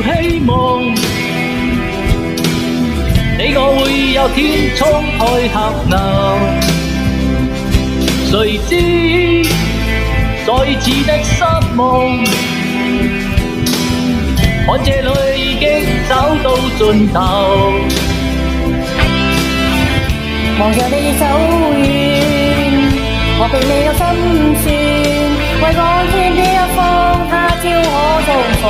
希望，你我會有天衝開黑暗。誰知再次的失望，看這裏已經走到盡頭。望着你走遠，我並未有心算，為往天邊一方，他朝可重逢。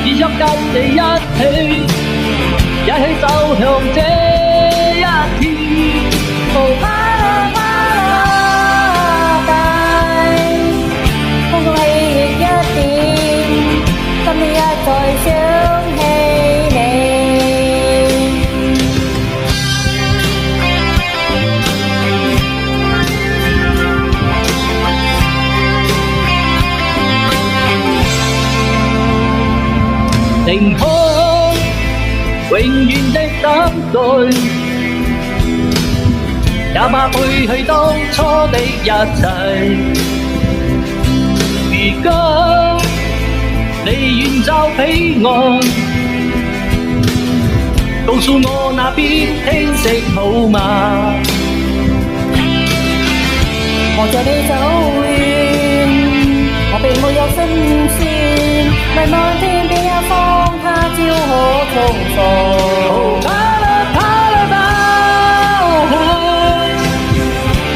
只想跟你一起走向這一天。空中氣亦一點，今天一再想起你。寧可永遠的等待，也怕背棄當初的一切。如今你遠走彼岸，告訴我那邊天色好嗎？望着你走遠，我並沒有心酸，迷茫天邊一方，他朝可重逢。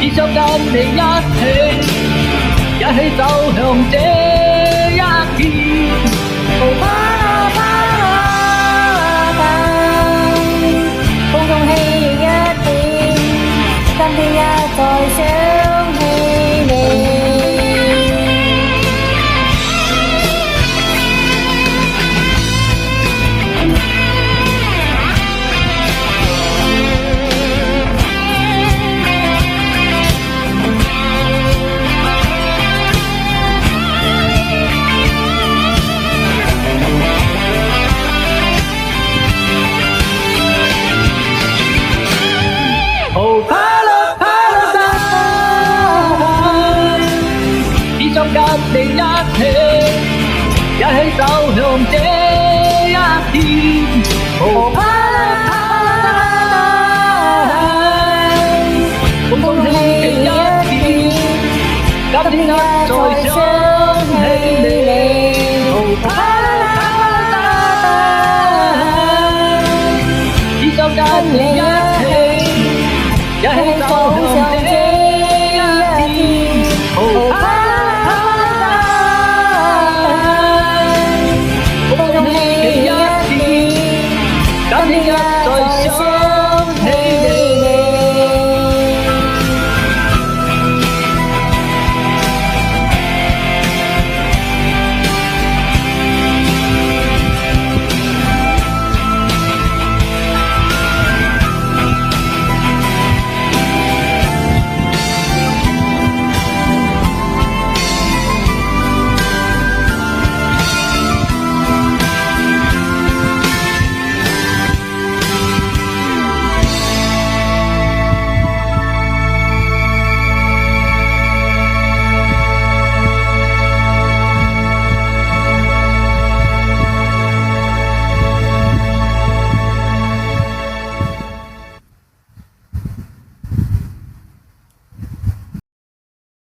只想跟你一起走向這一天。空中氣亦一點，今天一再想起你。只想跟你一起走向這一天。